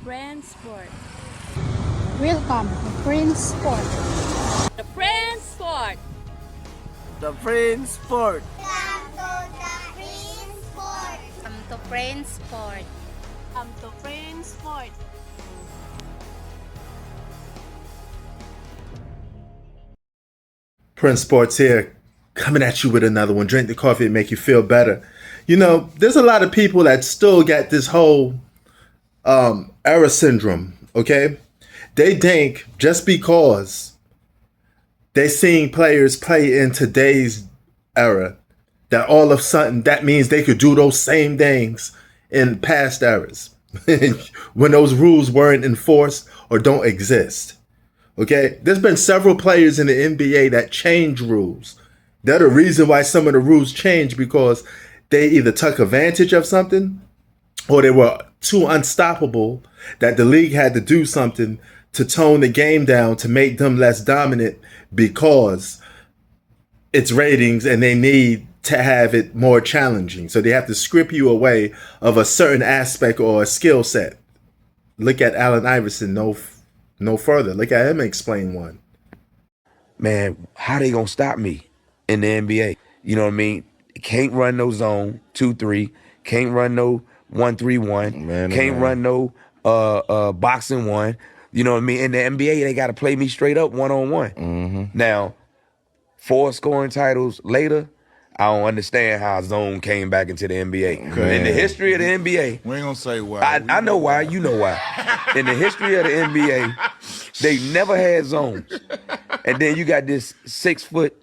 Friends Sport. Welcome to Prince Sport. The Friends Sport. The Prince Sport. Welcome to Friends Sport. To Friends Sport. Prince Sports here, coming at you with another one. Drink the coffee and make you feel better. You know, there's a lot of people that still got this whole era syndrome, okay? They think just because they seeing players play in today's era, that all of a sudden that means they could do those same things in past eras when those rules weren't enforced or don't exist. Okay, there's been several players in the NBA that change rules. They're the reason why some of the rules changed, because they either took advantage of something or they were too unstoppable that the league had to do something to tone the game down to make them less dominant because it's ratings and they need to have it more challenging. So they have to script you away of a certain aspect or a skill set. Look at Allen Iverson, no further. Look at him explain one. Man, how they gonna stop me in the NBA? You know what I mean? Can't run no zone 2-3. Can't run no 1-3-1. Can't run no boxing one. You know what I mean? In the NBA, they gotta play me straight up 1-on-1. Now, 4 scoring titles later, I don't understand how zone came back into the NBA. In the history of the NBA, We ain't gonna say why. I know why. You know why. In the history of the NBA, they never had zones. And then you got this 6-foot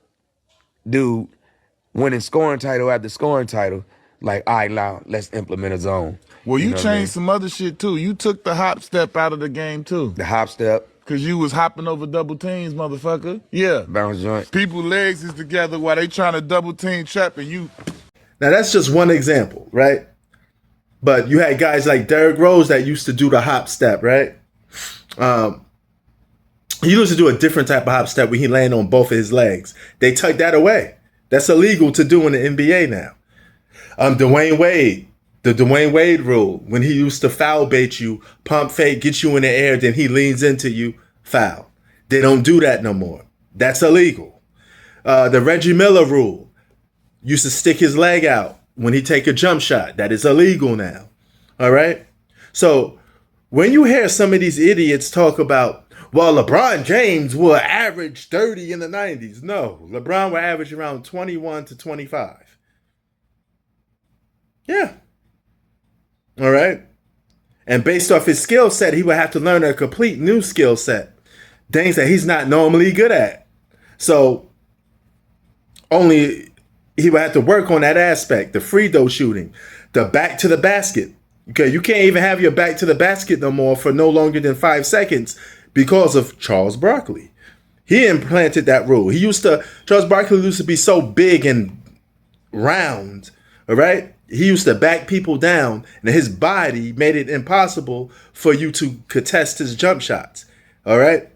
dude winning scoring title after scoring title. Like, all right, now let's implement a zone. Well, you know what I mean? changed some other shit too. You took the hop step out of the game too. The hop step, Cause you was hopping over double teams, motherfucker. Yeah. bounce joint. People legs is together while they trying to double team trap and you. Now that's just one example, right? But you had guys like Derrick Rose that used to do the hop step, right? He used to do a different type of hop step where he landed on both of his legs. They took that away. That's illegal to do in the NBA now. Dwayne Wade, the Dwayne Wade rule, when he used to foul bait you, pump fake, get you in the air, then he leans into you, foul. They don't do that no more. That's illegal. The Reggie Miller rule, used to stick his leg out when he take a jump shot. That is illegal now. All right? So when you hear some of these idiots talk about, well, LeBron James will average 30 in the 90s. No, LeBron will average around 21 to 25. Yeah. All right? And based off his skill set, he would have to learn a complete new skill set. Things that he's not normally good at. So only he would have to work on that aspect, the free throw shooting, the back to the basket. Okay, you can't even have your back to the basket no more for no longer than 5 seconds because of Charles Barkley. He implanted that rule. Charles Barkley used to be so big and round, all right? He used to back people down, and his body made it impossible for you to contest his jump shots, all right?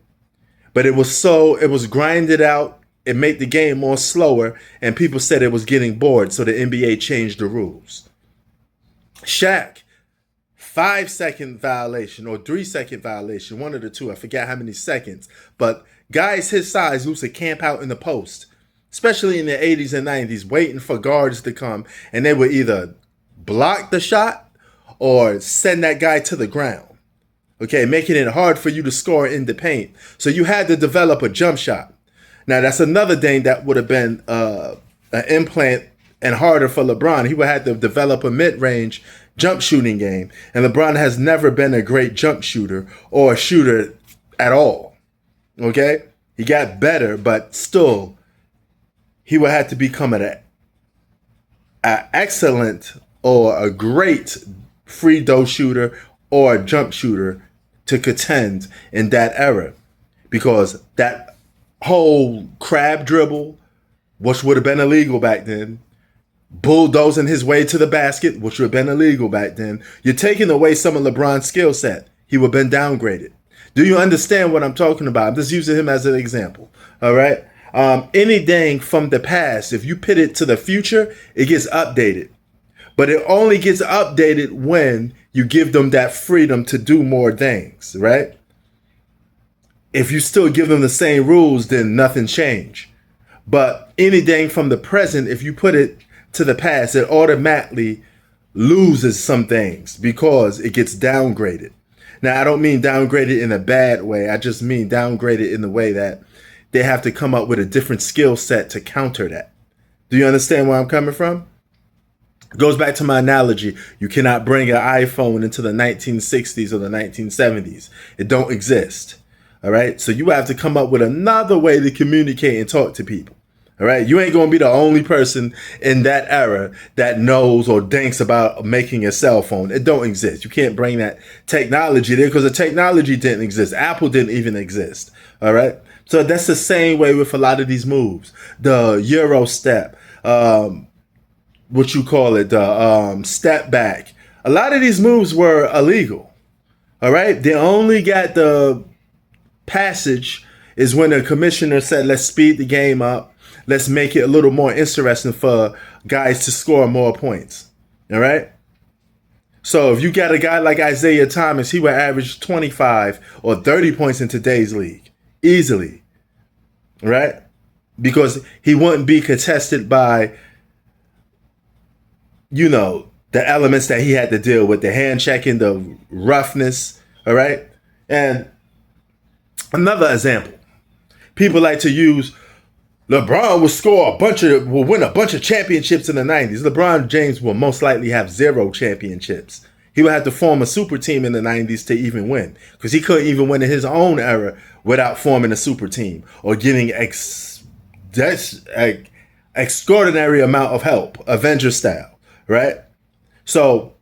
But it was grinded out. It made the game more slower, and people said it was getting bored, so the NBA changed the rules. Shaq, 5-second violation or 3-second violation, one of the two. I forget how many seconds. But guys his size used to camp out in the post, especially in the 80s and 90s, waiting for guards to come, and they would either block the shot or send that guy to the ground. Okay, making it hard for you to score in the paint. So you had to develop a jump shot. Now, that's another thing that would have been an implant and harder for LeBron. He would have to develop a mid-range jump shooting game. And LeBron has never been a great jump shooter or a shooter at all. Okay? He got better, but still, he would have to become an excellent or a great free throw shooter or a jump shooter to contend in that era. Because that whole crab dribble, which would have been illegal back then, bulldozing his way to the basket, which would have been illegal back then, you're taking away some of LeBron's skill set. He would have been downgraded. Do you understand what I'm talking about? I'm just using him as an example. All right? Anything from the past, if you put it to the future, it gets updated. But it only gets updated when You give them that freedom to do more things, right? If you still give them the same rules, then nothing change. But anything from the present, if you put it to the past, it automatically loses some things because it gets downgraded. Now, I don't mean downgraded in a bad way. I just mean downgraded in the way that they have to come up with a different skill set to counter that. Do you understand where I'm coming from? It goes back to my analogy. You cannot bring an iPhone into the 1960s or the 1970s. It don't exist. All right. So you have to come up with another way to communicate and talk to people. All right. You ain't going to be the only person in that era that knows or thinks about making a cell phone. It don't exist. You can't bring that technology there because the technology didn't exist. Apple didn't even exist. All right. So that's the same way with a lot of these moves. The Euro step, what you call it, the step back. A lot of these moves were illegal. All right. They only got the passage is when the commissioner said, let's speed the game up. Let's make it a little more interesting for guys to score more points. All right. So if you got a guy like Isaiah Thomas, he would average 25 or 30 points in today's league easily. Right. Because he wouldn't be contested by, you know, the elements that he had to deal with, the hand checking, the roughness. All right. And another example, people like to use LeBron will win a bunch of championships in the 90s. LeBron James will most likely have 0 championships. He would have to form a super team in the 90s to even win because he couldn't even win in his own era without forming a super team or getting extraordinary amount of help, Avenger style, right? So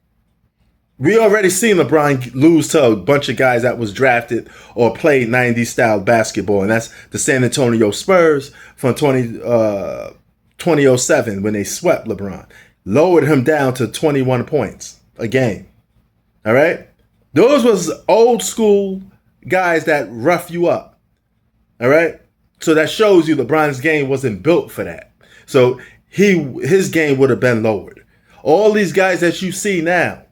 we already seen LeBron lose to a bunch of guys that was drafted or played 90s style basketball, and that's the San Antonio Spurs from 2007 when they swept LeBron, lowered him down to 21 points a game. All right, those was old school guys that rough you up. All right, so that shows you LeBron's game wasn't built for that. So his game would have been lowered. All these guys that you see now,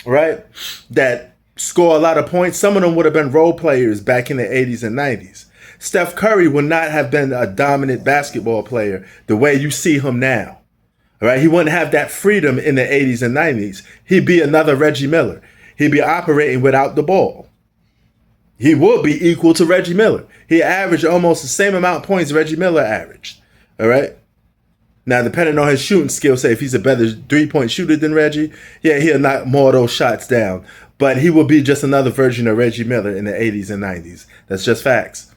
right, that score a lot of points, some of them would have been role players back in the 80s and 90s. Steph Curry would not have been a dominant basketball player the way you see him now. All right, he wouldn't have that freedom in the 80s and 90s. He'd be another Reggie Miller. He'd be operating without the ball. He would be equal to Reggie Miller. He averaged almost the same amount of points Reggie Miller averaged. All right. Now, depending on his shooting skill, say if he's a better 3-point shooter than Reggie, yeah, he'll knock more of those shots down. But he will be just another version of Reggie Miller in the 80s and 90s. That's just facts.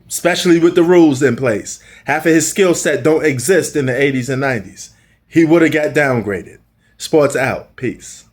Especially with the rules in place. Half of his skill set don't exist in the 80s and 90s. He would have got downgraded. Sports out. Peace.